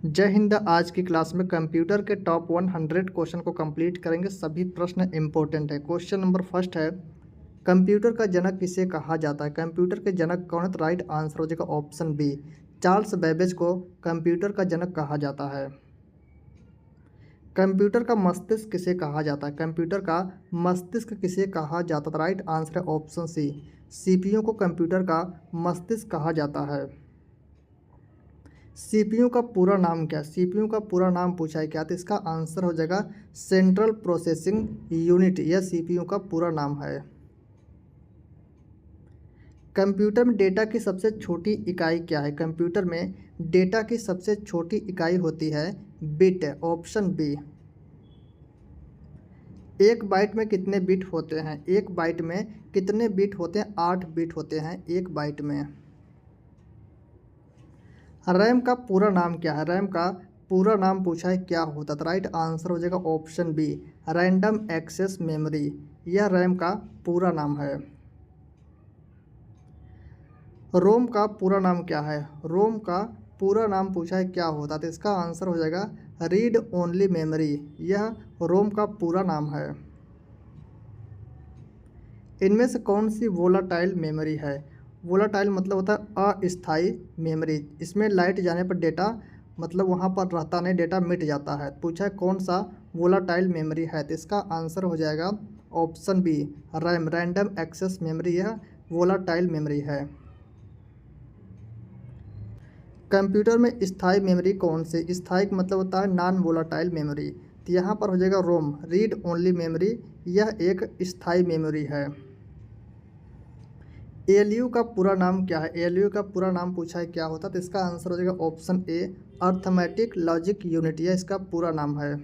जय हिंद। आज की क्लास में कंप्यूटर के टॉप 100 क्वेश्चन को कंप्लीट करेंगे। सभी प्रश्न इंपॉर्टेंट है। क्वेश्चन नंबर फर्स्ट है, कंप्यूटर का जनक किसे कहा जाता है? कंप्यूटर के जनक कौन है? तो राइट आंसर हो जाएगा ऑप्शन बी, चार्ल्स बेबेज को कंप्यूटर का जनक कहा जाता है। कंप्यूटर का मस्तिष्क किसे कहा जाता है? कंप्यूटर का मस्तिष्क किसे कहा जाता है? राइट आंसर है ऑप्शन सी, सीपीयू को कंप्यूटर का मस्तिष्क कहा जाता है। सीपीयू का पूरा नाम क्या है? सीपीयू का पूरा नाम पूछा है क्या, तो इसका आंसर हो जाएगा सेंट्रल प्रोसेसिंग यूनिट। यह सीपीयू का पूरा नाम है। कंप्यूटर में डेटा की सबसे छोटी इकाई क्या है? कंप्यूटर में डेटा की सबसे छोटी इकाई होती है बिट, ऑप्शन बी। एक बाइट में कितने बिट होते हैं? एक बाइट में कितने बिट होते हैं? 8 बिट होते हैं एक बाइट में। रैम का पूरा नाम क्या है? रैम का पूरा नाम पूछा है क्या होता है? तो राइट आंसर हो जाएगा option B, random access memory. यह रैम का पूरा नाम है। रोम का पूरा नाम क्या है? रोम का पूरा नाम पूछा है क्या होता है? तो इसका आंसर हो जाएगा रीड ओनली मेमोरी। यह रोम का पूरा नाम है। इनमें से कौन सी वोलाटाइल मेमोरी है? वोलाटाइल मतलब होता है अस्थायी मेमोरी। इसमें लाइट जाने पर डेटा मतलब वहाँ पर रहता नहीं, डेटा मिट जाता है। पूछा है कौन सा वोलाटाइल मेमोरी है, तो इसका आंसर हो जाएगा option B, RAM, random access memory. यह वोलाटाइल मेमोरी है। कंप्यूटर में स्थायी मेमोरी कौन सी? स्थायी मतलब होता है नॉन वोलाटाइल मेमोरी। तो यहाँ पर हो जाएगा रोम, रीड ओनली मेमोरी। यह एक स्थायी मेमोरी है। एएलयू का पूरा नाम क्या है? एएलयू का पूरा नाम पूछा है क्या होता है? तो इसका आंसर हो जाएगा option A, arithmetic logic unit. यह इसका पूरा नाम है।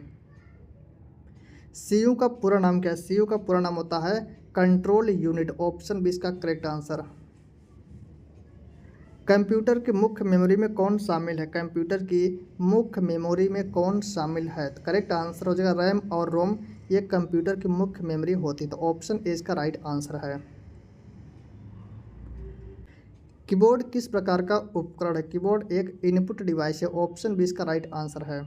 सीयू का पूरा नाम क्या है? सीयू का पूरा नाम होता है कंट्रोल यूनिट। ऑप्शन बी इसका करेक्ट आंसर। कंप्यूटर की मुख्य मेमोरी में कौन शामिल है? कंप्यूटर की मुख्य मेमोरी में कौन शामिल है? तो करेक्ट आंसर हो जाएगा रैम और रोम। ये कंप्यूटर की मुख्य मेमोरी होती है। तो ऑप्शन ए इसका राइट आंसर है। कीबोर्ड किस प्रकार का उपकरण है? कीबोर्ड एक इनपुट डिवाइस है। ऑप्शन बी इसका राइट आंसर है।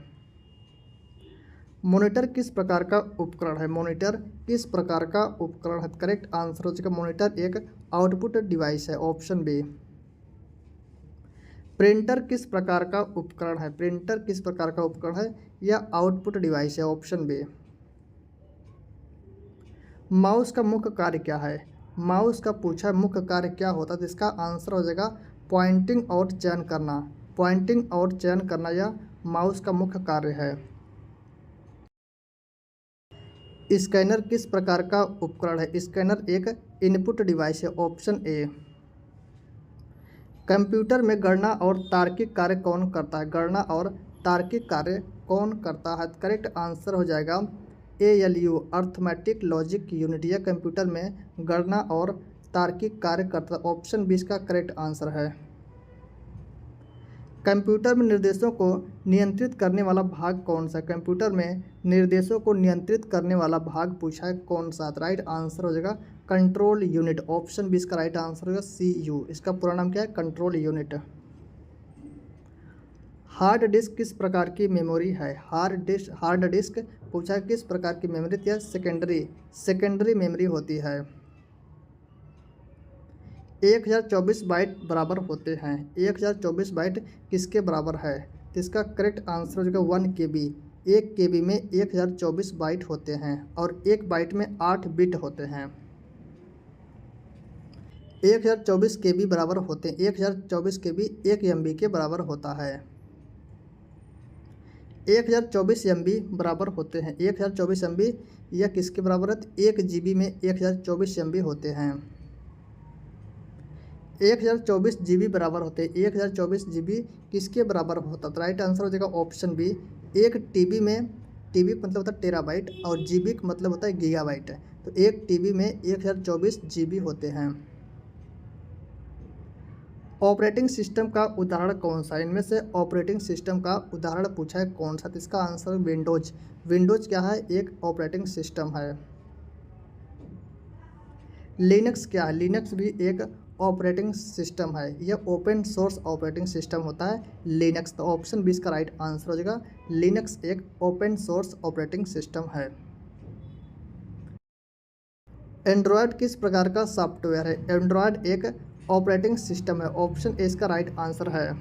मॉनिटर किस प्रकार का उपकरण है? मॉनिटर किस प्रकार का उपकरण है? करेक्ट आंसर हो जाएगा मॉनिटर एक आउटपुट डिवाइस है। Option B. प्रिंटर किस प्रकार का उपकरण है? प्रिंटर किस प्रकार का उपकरण है? यह आउटपुट डिवाइस है। Option B. माउस का मुख्य कार्य क्या है? माउस का पूछा मुख्य कार्य क्या होता है? तो इसका आंसर हो जाएगा पॉइंटिंग और चयन करना। पॉइंटिंग और चयन करना यह माउस का मुख्य कार्य है। स्कैनर किस प्रकार का उपकरण है? स्कैनर एक इनपुट डिवाइस है। Option A. कंप्यूटर में गणना और तार्किक कार्य कौन करता है? गणना और तार्किक कार्य कौन करता है? करेक्ट आंसर हो जाएगा एएलयू, अर्थमेटिक लॉजिक यूनिट। यह कंप्यूटर में गणना और तार्किक कार्य करता है। ऑप्शन बी इसका करेक्ट आंसर है। कंप्यूटर में निर्देशों को नियंत्रित करने वाला भाग कौन सा? कंप्यूटर में निर्देशों को नियंत्रित करने वाला भाग पूछा है कौन सा? राइट आंसर हो जाएगा कंट्रोल यूनिट। ऑप्शन बी इसका राइट आंसर होगा सीयू। इसका पूरा नाम क्या है? Control unit. हार्ड डिस्क किस प्रकार की मेमोरी है? हार्ड डिस्क पूछा है किस प्रकार की मेमोरी? या सेकेंडरी मेमोरी होती है। 1024 बाइट बराबर होते हैं। 1024 बाइट किसके बराबर है? तो इसका करेक्ट आंसर हो जाएगा 1 KB। 1 KB में 1024 बाइट होते हैं और एक बाइट में 8 बिट होते हैं। 1024 KB बराबर होते हैं। 1024 KB 1 MB के बराबर होता है। 1024 MB बराबर होते हैं। 1024 MB यह किसके बराबर है? 1 GB में 1024 MB होते हैं। 1024 GB बराबर होते हैं। 1024 GB किसके बराबर होता है? तो राइट आंसर हो जाएगा ऑप्शन बी, 1 TB में, TB मतलब होता है टेराबाइट और GB का मतलब होता है गीगाबाइट। तो 1 TB में 1024 GB होते हैं। ऑपरेटिंग सिस्टम का उदाहरण कौन सा? इनमें से ऑपरेटिंग सिस्टम का उदाहरण पूछा है कौन सा? तो इसका आंसर विंडोज। विंडोज क्या है? एक ऑपरेटिंग सिस्टम है। लिनक्स क्या है? लिनक्स भी एक ऑपरेटिंग सिस्टम है? यह ओपन सोर्स ऑपरेटिंग सिस्टम होता है लिनक्स। तो ऑप्शन बी इसका राइट आंसर हो जाएगा। लिनक्स एक ओपन सोर्स ऑपरेटिंग सिस्टम है। एंड्रॉयड किस प्रकार का सॉफ्टवेयर है? एंड्रॉयड एक ऑपरेटिंग सिस्टम है। ऑप्शन ए इसका राइट आंसर है।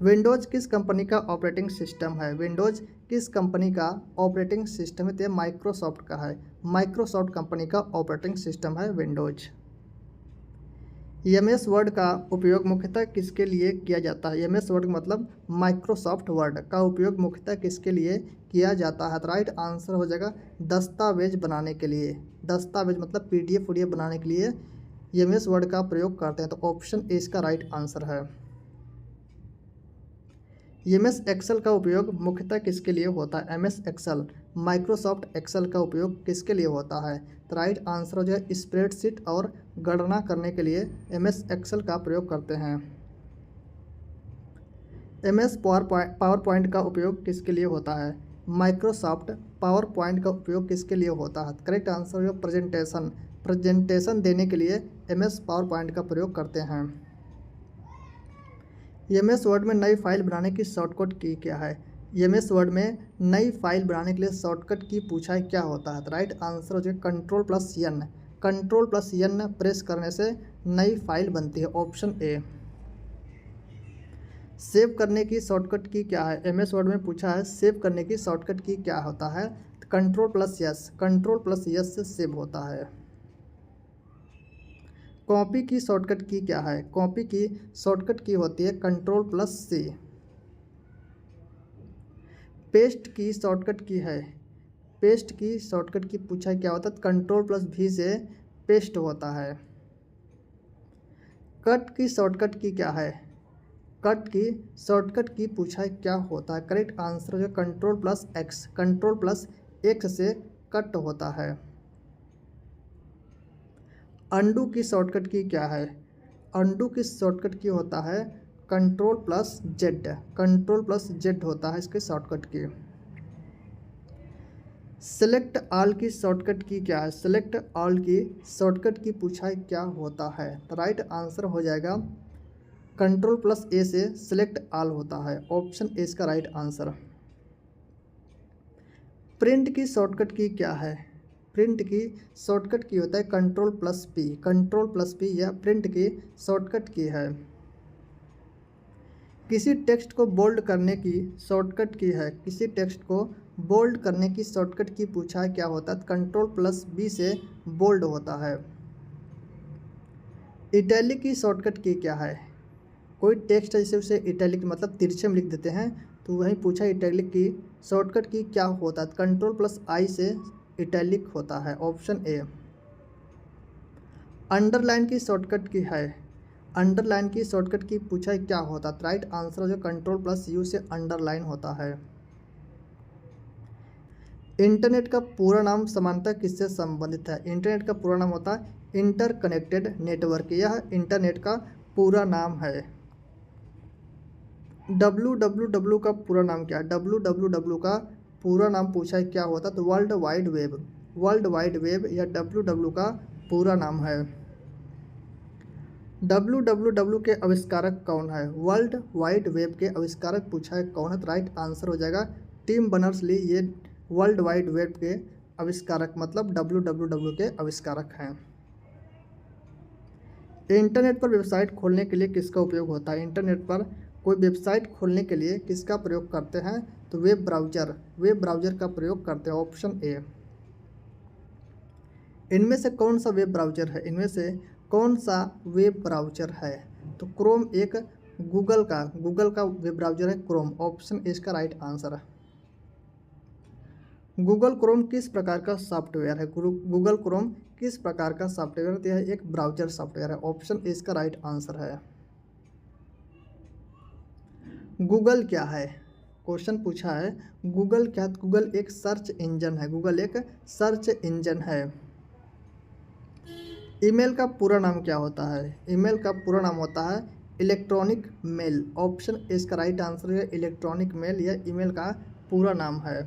विंडोज़ किस कंपनी का ऑपरेटिंग सिस्टम है? विंडोज़ किस कंपनी का ऑपरेटिंग सिस्टम है? तो यह माइक्रोसॉफ्ट का है। माइक्रोसॉफ्ट कंपनी का ऑपरेटिंग सिस्टम है विंडोज़। एम एस वर्ड का उपयोग मुख्यतः किसके लिए किया जाता है? एम एस वर्ड मतलब माइक्रोसॉफ्ट वर्ड का उपयोग मुख्यतः किसके लिए किया जाता है? तो राइट आंसर हो जाएगा दस्तावेज बनाने के लिए। दस्तावेज मतलब पीडीएफ बनाने के लिए एम एस वर्ड का प्रयोग करते हैं। तो ऑप्शन ए इसका राइट आंसर है। एम एस एक्सेल का उपयोग मुख्यतः किसके लिए होता है? M S Excel Microsoft Excel का उपयोग किसके लिए होता है? तो राइट आंसर हो जाए स्प्रेडशीट और गणना करने के लिए एम एस एक्सेल का प्रयोग करते हैं। एम एस पावर पॉइंट का उपयोग किसके लिए होता है? माइक्रोसॉफ्ट पावर पॉइंट का उपयोग किसके लिए होता है? करेक्ट आंसर हो प्रेजेंटेशन देने के लिए एम एस पावर पॉइंट का प्रयोग करते हैं। एम एस वर्ड में नई फाइल बनाने की शॉर्टकट की क्या है? एम एस वर्ड में नई फाइल बनाने के लिए शॉर्टकट की पूछा है क्या होता है? तो राइट आंसर हो जाए कंट्रोल+N। कंट्रोल+N प्रेस करने से नई फाइल बनती है। Option A. सेव करने की शॉर्टकट की क्या है? एम एस वर्ड में पूछा है सेव करने की शॉर्टकट की क्या होता है? कंट्रोल+S से सेव होता है। कॉपी की शॉर्टकट की क्या है? कॉपी की शॉर्टकट की होती है कंट्रोल+C। पेस्ट की शॉर्टकट की है। पेस्ट की शॉर्टकट की पूछा है क्या होता है? कंट्रोल+V से पेस्ट होता है। कट की शॉर्टकट की क्या है? कट की शॉर्टकट की पूछा है क्या होता है? करेक्ट आंसर जो कंट्रोल+X। कंट्रोल+X से कट होता है। अंडू की शॉर्टकट की क्या है? अंडू की शॉर्टकट की होता है कंट्रोल+Z। कंट्रोल+Z होता है इसके शॉर्टकट की। सेलेक्ट ऑल की शॉर्टकट की क्या है? सेलेक्ट ऑल की शॉर्टकट की पूछा है क्या होता है? तो राइट आंसर हो जाएगा कंट्रोल+A से सेलेक्ट ऑल होता है। ऑप्शन ए इसका राइट आंसर। प्रिंट की शॉर्टकट की क्या है? प्रिंट की शॉर्टकट की होता है कंट्रोल+P। कंट्रोल+P यह प्रिंट की शॉर्टकट की है। किसी टेक्स्ट को बोल्ड करने की शॉर्टकट की है। किसी टेक्स्ट को बोल्ड करने की शॉर्टकट की पूछा है क्या होता है? कंट्रोल+B से बोल्ड होता है। इटैलिक की शॉर्टकट की क्या है? कोई टेक्स्ट है जैसे उसे इटैलिक मतलब तिरछे में लिख देते हैं, तो वहीं पूछा इटैलिक की शॉर्टकट की क्या होता है? कंट्रोल+I से इटैलिक होता है। Option A. अंडरलाइन की शॉर्टकट की है। अंडरलाइन की शॉर्टकट की पूछा है क्या होता है? राइट आंसर जो कंट्रोल+U से अंडरलाइन होता है। इंटरनेट का पूरा नाम समानता किससे संबंधित है? इंटरनेट का पूरा नाम होता है इंटरकनेक्टेड नेटवर्क। यह इंटरनेट का पूरा नाम है। www का पूरा नाम क्या है? www का पूरा नाम पूछा है क्या होता है? तो world wide web. World wide web या www का पूरा नाम है। www के आविष्कारक कौन है? वर्ल्ड वाइड वेब के आविष्कारक पूछा है कौन है? तो राइट आंसर हो जाएगा टिम बर्नर्स-ली। ये वर्ल्ड वाइड वेब के आविष्कारक मतलब www के आविष्कारक हैं। इंटरनेट पर वेबसाइट खोलने के लिए किसका उपयोग होता है? इंटरनेट पर कोई वेबसाइट खोलने के लिए किसका प्रयोग करते हैं? तो वेब ब्राउज़र का प्रयोग करते हैं। Option A. इनमें से कौन सा वेब ब्राउज़र है? इनमें से कौन सा वेब ब्राउज़र है? तो क्रोम एक गूगल का वेब ब्राउज़र है क्रोम। ऑप्शन ए इसका राइट आंसर है। गूगल क्रोम किस प्रकार का सॉफ्टवेयर है? गूगल क्रोम किस प्रकार का सॉफ्टवेयर है? तो यह एक ब्राउज़र सॉफ्टवेयर है। ऑप्शन ए इसका राइट आंसर है। गूगल क्या है? क्वेश्चन पूछा है गूगल क्या? गूगल एक सर्च इंजन है। गूगल एक सर्च इंजन है। ईमेल का पूरा नाम क्या होता है? ईमेल का पूरा नाम होता है इलेक्ट्रॉनिक मेल। ऑप्शन ए इसका राइट आंसर है इलेक्ट्रॉनिक मेल। यह ईमेल का पूरा नाम है।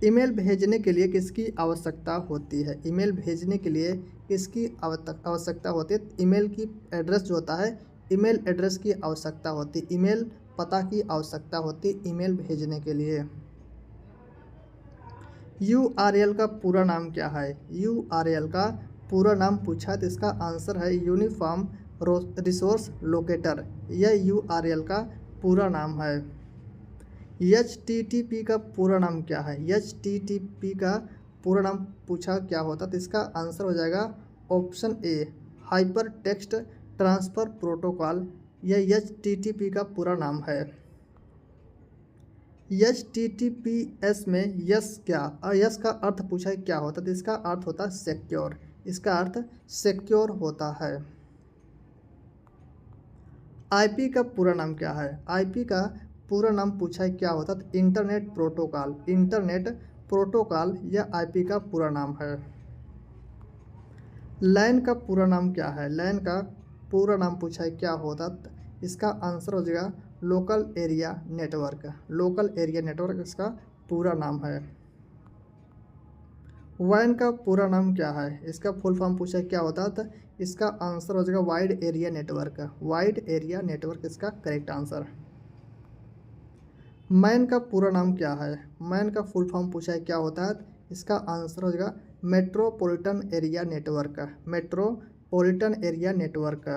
ईमेल भेजने के लिए किसकी आवश्यकता होती है? ईमेल भेजने के लिए किसकी आवश्यकता होती है? ईमेल की एड्रेस जो होता है, ईमेल एड्रेस की आवश्यकता होती है, ईमेल पता की आवश्यकता होती है ईमेल भेजने के लिए। URL का पूरा नाम क्या है? URL का पूरा नाम पूछा तो इसका आंसर है यूनिफॉर्म रिसोर्स लोकेटर। यह URL का पूरा नाम है। HTTP का पूरा नाम क्या है? HTTP का पूरा नाम पूछा क्या होता तो इसका आंसर हो जाएगा option A, hyper text transfer protocol. यह HTTP का पूरा नाम है। HTTPS में यस क्या, यस का अर्थ पूछा है क्या होता है तो इसका अर्थ होता है सिक्योर। इसका अर्थ सिक्योर होता है। IP का पूरा नाम क्या है? IP का पूरा नाम पूछा है क्या होता है तो इंटरनेट प्रोटोकॉल। इंटरनेट प्रोटोकॉल यह IP का पूरा नाम है। LAN का पूरा नाम क्या है? LAN का पूरा नाम पूछा है क्या होता तो इसका आंसर हो जाएगा local area network. Local area network इसका पूरा नाम है। WAN का पूरा नाम क्या है? इसका फुल फॉर्म पूछा है क्या होता तो इसका आंसर हो जाएगा wide area network. Wide area network इसका करेक्ट आंसर। मैन का पूरा नाम क्या है? मैन का फुल फॉर्म पूछा है क्या होता है? इसका आंसर हो जाएगा metropolitan area network. Metropolitan area network.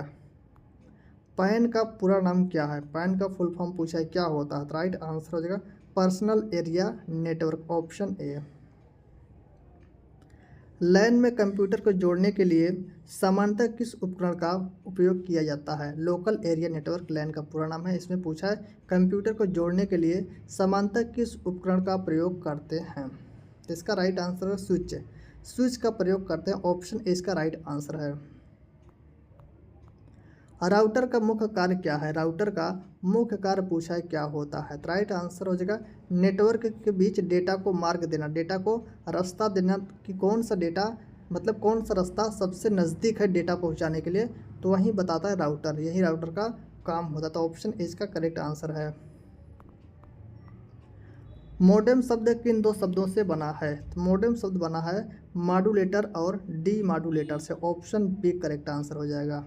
Pan का पूरा नाम क्या है? पैन का फुल फॉर्म पूछा है क्या होता है? राइट आंसर हो जाएगा personal area network, option A. LAN में कंप्यूटर को जोड़ने के लिए सामान्यतः किस उपकरण का उपयोग किया जाता है? लोकल एरिया नेटवर्क लैन का पूरा नाम है। इसमें पूछा है कंप्यूटर को जोड़ने के लिए सामान्यतः किस उपकरण का प्रयोग करते हैं? इसका राइट आंसर है स्विच। स्विच का प्रयोग करते हैं, ऑप्शन ए इसका राइट आंसर है। राउटर का मुख्य कार्य क्या है? राउटर का मुख्य कार्य पूछा है क्या होता है? तो राइट आंसर हो जाएगा नेटवर्क के बीच डेटा को मार्ग देना, डेटा को रास्ता देना कि कौन सा डेटा मतलब कौन सा रास्ता सबसे नज़दीक है डेटा पहुंचाने के लिए, तो वही बताता है राउटर। यही राउटर का काम होता है, तो ऑप्शन ए इसका करेक्ट आंसर है। मॉडेम शब्द किन दो शब्दों से बना है? तो मॉडेम शब्द बना है मॉड्यूलेटर और डी मॉड्यूलेटर से, ऑप्शन बी करेक्ट आंसर हो जाएगा।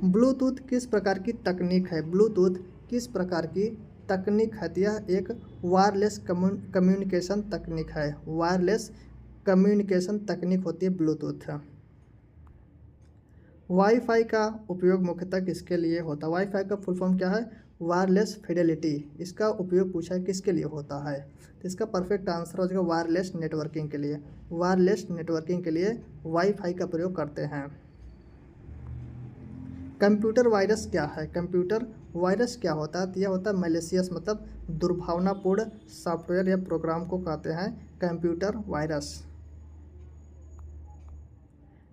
ब्लूटूथ किस प्रकार की तकनीक है? ब्लूटूथ किस प्रकार की तकनीक है? यह एक वायरलेस कम्युनिकेशन तकनीक है। वायरलेस कम्युनिकेशन तकनीक होती है ब्लूटूथ। वाईफाई का उपयोग मुख्यतः किसके लिए होता है? वाईफाई का फुल फॉर्म क्या है? Wireless Fidelity. इसका उपयोग पूछा है किसके लिए होता है? तो इसका परफेक्ट आंसर हो जाएगा वायरलेस नेटवर्किंग के लिए। वायरलेस नेटवर्किंग के लिए वाईफाई का प्रयोग करते हैं। कंप्यूटर वायरस क्या है? कंप्यूटर वायरस क्या होता है? तो यह होता है मैलिशियस मतलब दुर्भावनापूर्ण सॉफ्टवेयर या प्रोग्राम को कहते हैं कंप्यूटर वायरस।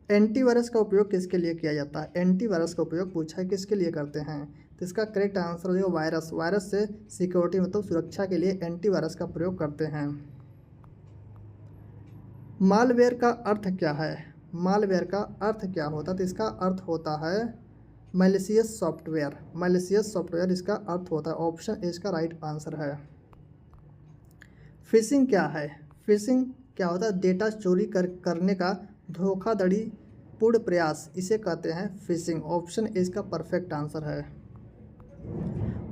एंटीवायरस का उपयोग किसके लिए किया जाता है? एंटीवायरस का उपयोग पूछा है किसके लिए करते हैं? तो इसका करेक्ट आंसर हो जाएगा वायरस। वायरस से सिक्योरिटी मतलब सुरक्षा के लिए एंटीवायरस का प्रयोग करते हैं। मालवेयर का अर्थ क्या है? मालवेयर का अर्थ क्या होता है? तो इसका अर्थ होता है मैलिशियस सॉफ्टवेयर। मैलिशियस सॉफ्टवेयर इसका अर्थ होता है, ऑप्शन ए इसका राइट आंसर है। फिशिंग क्या है? फिशिंग क्या होता है? डेटा चोरी करने का धोखाधड़ी पूर्ण प्रयास, इसे कहते हैं फिशिंग, ऑप्शन ए इसका परफेक्ट आंसर है।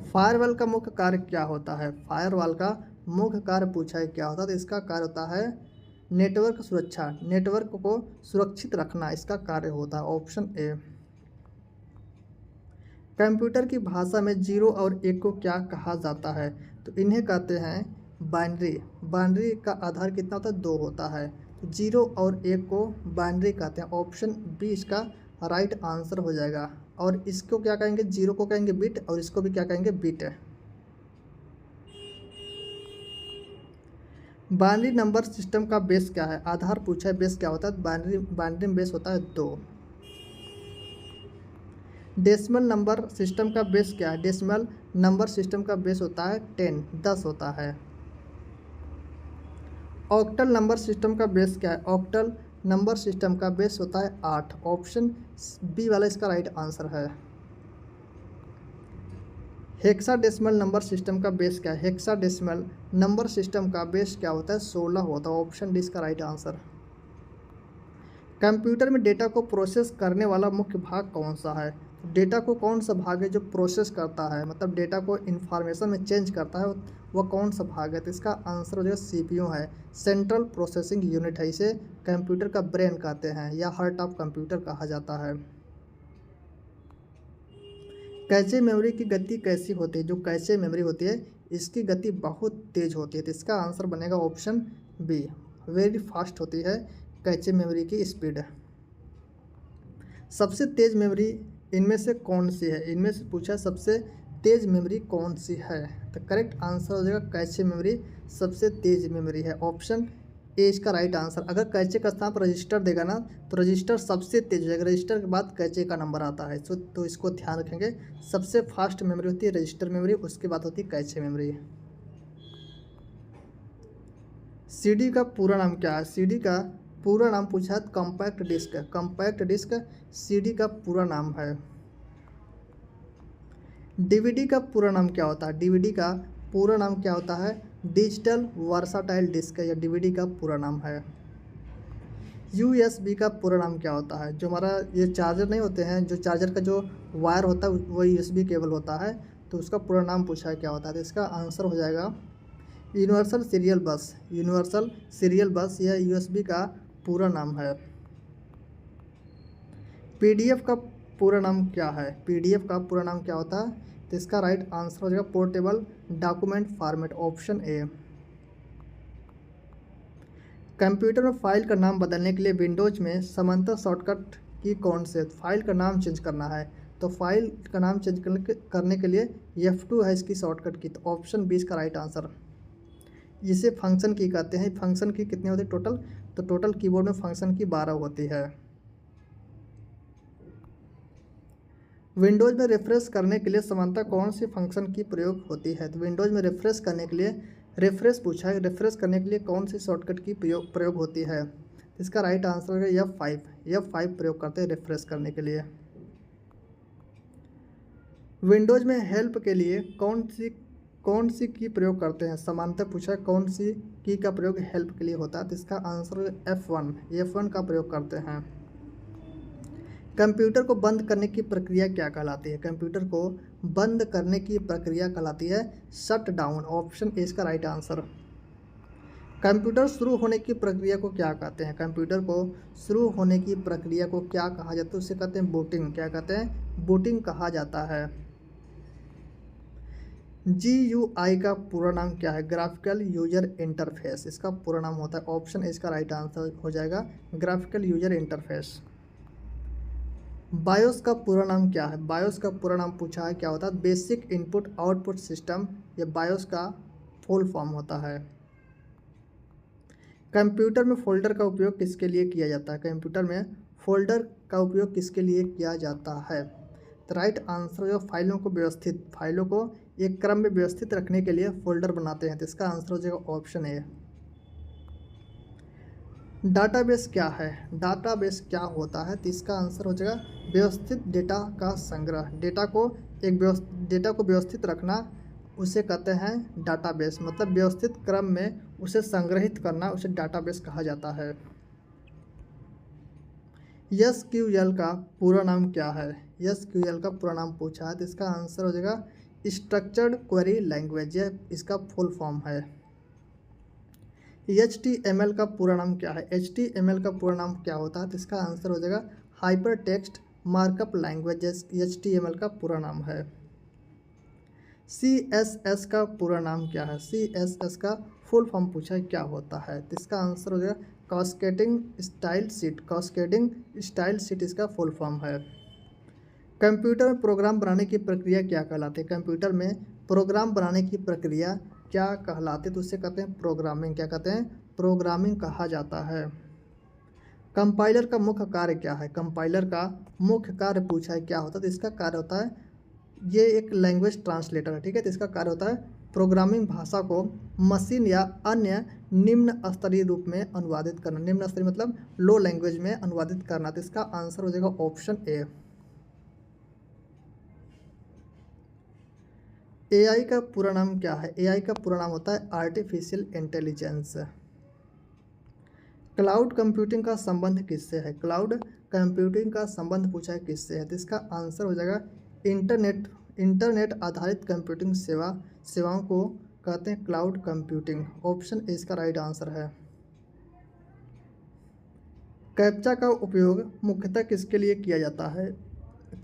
फायरवॉल का मुख्य कार्य क्या होता है? फायरवॉल का मुख्य कार्य पूछा है क्या होता है? तो इसका कार्य होता है नेटवर्क सुरक्षा, नेटवर्क को सुरक्षित रखना इसका कार्य होता है, ऑप्शन ए। कंप्यूटर की भाषा में 0 और 1 को क्या कहा जाता है? तो इन्हें कहते हैं बाइनरी। बाइनरी का आधार कितना होता है? 2 होता है, तो 0 और 1 को बाइनरी कहते हैं, ऑप्शन बी इसका राइट आंसर हो जाएगा। और इसको क्या कहेंगे? 0 को कहेंगे बिट और इसको भी क्या कहेंगे? बिट। बाइनरी नंबर सिस्टम का बेस क्या है? आधार पूछा है, बेस क्या होता है? बाइनरी में बेस होता है 2। डेसिमल नंबर सिस्टम का बेस क्या है? डेसिमल नंबर सिस्टम का बेस होता है 10 होता है। ऑक्टल नंबर सिस्टम का बेस क्या है? ऑक्टल नंबर सिस्टम का बेस होता है 8, ऑप्शन बी वाला इसका राइट आंसर है। हेक्साडेसिमल नंबर सिस्टम का बेस क्या है? हेक्साडेसिमल नंबर सिस्टम का बेस क्या होता है? 16 होता है, ऑप्शन डी इसका राइट आंसर। कंप्यूटर में डेटा को प्रोसेस करने वाला मुख्य भाग कौन सा है? डेटा को कौन सा भाग है जो प्रोसेस करता है, मतलब डेटा को इंफॉर्मेशन में चेंज करता है, वह कौन सा भाग है? तो इसका आंसर हो जाएगा सीपीयू है, सेंट्रल प्रोसेसिंग यूनिट है। इसे कंप्यूटर का ब्रेन कहते हैं या हार्ट ऑफ कंप्यूटर कहा जाता है। कैचे मेमोरी की गति कैसी होती है? जो कैचे मेमोरी होती है इसकी गति बहुत तेज होती है। तो इसका आंसर बनेगा ऑप्शन बी, वेरी फास्ट होती है कैचे मेमोरी की स्पीड। सबसे तेज मेमोरी इनमें से कौन सी है? इनमें से पूछा सबसे तेज मेमोरी कौन सी है? तो करेक्ट आंसर हो जाएगा कैचे मेमोरी सबसे तेज मेमोरी है। ऑप्शन ए इसका राइट आंसर। अगर कैचे का स्थान पर रजिस्टर देगा ना तो रजिस्टर सबसे तेज हो जाएगा, रजिस्टर के बाद कैचे का नंबर आता है। तो इसको ध्यान रखेंगे, सबसे फास्ट मेमोरी होती है रजिस्टर मेमोरी, उसके बाद होती है कैचे मेमोरी। सीडी का पूरा नाम क्या है? सीडी का पूरा नाम पूछा है compact disc. Compact disc CD का पूरा नाम है। डीवीडी का पूरा नाम क्या होता है? डीवीडी का पूरा नाम क्या होता है? डिजिटल वर्साटाइल डिस्क या डीवीडी का पूरा नाम है। यूएसबी का पूरा नाम क्या होता है? जो हमारा ये चार्जर नहीं होते हैं, जो चार्जर का जो वायर होता है वो यूएसबी केबल होता है, तो उसका पूरा नाम पूछा है क्या होता है? तो इसका आंसर हो जाएगा यूनिवर्सल सीरियल बस। यूनिवर्सल सीरियल बस यह यूएसबी का पूरा नाम है। पीडीएफ का पूरा नाम क्या है? पीडीएफ का पूरा नाम क्या होता है? तो इसका राइट आंसर हो जाएगा portable document format, option A. Computer में फाइल का नाम बदलने के लिए विंडोज में समांतर शॉर्टकट की कौन से? फाइल का नाम चेंज करना है तो फाइल का नाम चेंज करने के लिए F2 है इसकी शॉर्टकट की, तो ऑप्शन बी इसका राइट आंसर। जिसे फंक्शन की कहते हैं। फंक्शन की कितनी होती है टोटल? तो टोटल कीबोर्ड में फंक्शन की 12 होती है। विंडोज में रिफ्रेश करने के लिए समानता कौन सी फंक्शन की प्रयोग होती है? तो विंडोज में रिफ्रेश करने के लिए रिफ्रेश पूछा है, रिफ्रेश करने के लिए कौन सी शॉर्टकट की प्रयोग होती है? इसका राइट आंसर है F5 प्रयोग करते हैं रिफ्रेश करने के लिए। विंडोज में हेल्प के लिए कौन सी की प्रयोग करते हैं? समानता पूछा है कौन सी की का प्रयोग हेल्प के लिए होता है? तो इसका आंसर F1 का प्रयोग करते हैं। कंप्यूटर को बंद करने की प्रक्रिया क्या कहलाती है? कंप्यूटर को बंद करने की प्रक्रिया कहलाती है शट डाउन, ऑप्शन ए इसका राइट आंसर। कंप्यूटर शुरू होने की प्रक्रिया को क्या कहते हैं? कंप्यूटर को शुरू होने की प्रक्रिया को क्या कहा जाता है? उसे कहते हैं बूटिंग। क्या कहते हैं? बूटिंग कहा जाता है। GUI का पूरा नाम क्या है? ग्राफिकल यूजर इंटरफेस इसका पूरा नाम होता है, ऑप्शन ए इसका राइट आंसर हो जाएगा ग्राफिकल यूजर इंटरफेस। बायोस का पूरा नाम क्या है? बायोस का पूरा नाम पूछा है क्या होता है? बेसिक इनपुट आउटपुट सिस्टम, ये बायोस का फुल फॉर्म होता है। कंप्यूटर में फोल्डर का उपयोग किसके लिए किया जाता है? कंप्यूटर में फोल्डर का उपयोग किसके लिए किया जाता है? तो राइट आंसर जो फाइलों को एक क्रम में व्यवस्थित रखने के लिए फोल्डर बनाते हैं, तो इसका आंसर हो जाएगा ऑप्शन ए। डाटाबेस क्या है? डाटाबेस क्या होता है? तो इसका आंसर हो जाएगा व्यवस्थित डेटा का संग्रह। डेटा को व्यवस्थित रखना उसे कहते हैं डाटाबेस, मतलब व्यवस्थित क्रम में उसे संग्रहित करना उसे डाटाबेस कहा जाता है। SQL का पूरा नाम क्या है? SQL का पूरा नाम पूछा है, तो इसका आंसर हो जाएगा स्ट्रक्चर्ड क्वेरी लैंग्वेज, इसका फुल फॉर्म है। HTML का पूरा नाम क्या है? HTML का पूरा नाम क्या होता है? तो इसका आंसर हो जाएगा hyper text markup language, HTML का पूरा नाम है। CSS का पूरा नाम क्या है? CSS का फुल फॉर्म पूछा है क्या होता है? तो इसका आंसर हो जाएगा cascading style sheet, cascading style sheet इसका फुल फॉर्म है। कंप्यूटर में प्रोग्राम बनाने की प्रक्रिया क्या कहलाती है? कंप्यूटर में प्रोग्राम बनाने की प्रक्रिया क्या कहलाती है? तो उसे कहते हैं प्रोग्रामिंग। क्या कहते हैं? प्रोग्रामिंग कहा जाता है। कंपाइलर का मुख्य कार्य क्या है? कंपाइलर का मुख्य कार्य पूछा है क्या होता है? तो इसका कार्य होता है, ये एक लैंग्वेज ट्रांसलेटर है, ठीक है। तो इसका कार्य होता है प्रोग्रामिंग भाषा को मशीन या अन्य निम्न स्तरीय रूप में अनुवादित करना। निम्न स्तरीय मतलब लो लैंग्वेज में अनुवादित करना। तो इसका आंसर हो जाएगा ऑप्शन ए। AI का पूरा नाम क्या है? AI का पूरा नाम होता है आर्टिफिशियल इंटेलिजेंस। क्लाउड कंप्यूटिंग का संबंध किससे है? क्लाउड कंप्यूटिंग का संबंध पूछा है किससे है, तो इसका आंसर हो जाएगा इंटरनेट। इंटरनेट आधारित कंप्यूटिंग सेवाओं को कहते हैं क्लाउड कंप्यूटिंग। ऑप्शन ए इसका राइट आंसर है। कैप्चा का उपयोग मुख्यतः किसके लिए किया जाता है?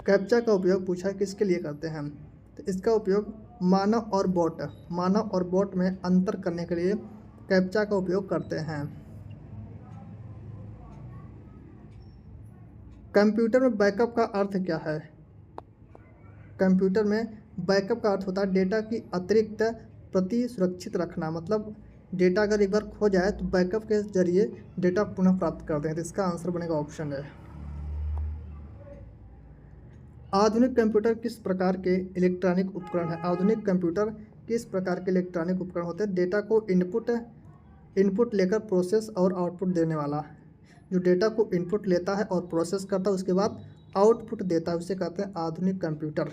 कैप्चा का उपयोग पूछा है किसके लिए करते हैं, तो इसका उपयोग मानव और बॉट में अंतर करने के लिए कैप्चा का उपयोग करते हैं। कंप्यूटर में बैकअप का अर्थ क्या है? कंप्यूटर में बैकअप का अर्थ होता है डेटा की अतिरिक्त प्रति सुरक्षित रखना, मतलब डेटा अगर एक बार खो जाए तो बैकअप के जरिए डेटा पुनः प्राप्त करते हैं, तो इसका आंसर बनेगा ऑप्शन है। आधुनिक कंप्यूटर किस प्रकार के इलेक्ट्रॉनिक उपकरण है? आधुनिक कंप्यूटर किस प्रकार के इलेक्ट्रॉनिक उपकरण होते हैं? डेटा को इनपुट लेकर प्रोसेस और आउटपुट देने वाला। जो डेटा को इनपुट लेता है और प्रोसेस करता है उसके बाद आउटपुट देता है उसे कहते हैं आधुनिक कंप्यूटर।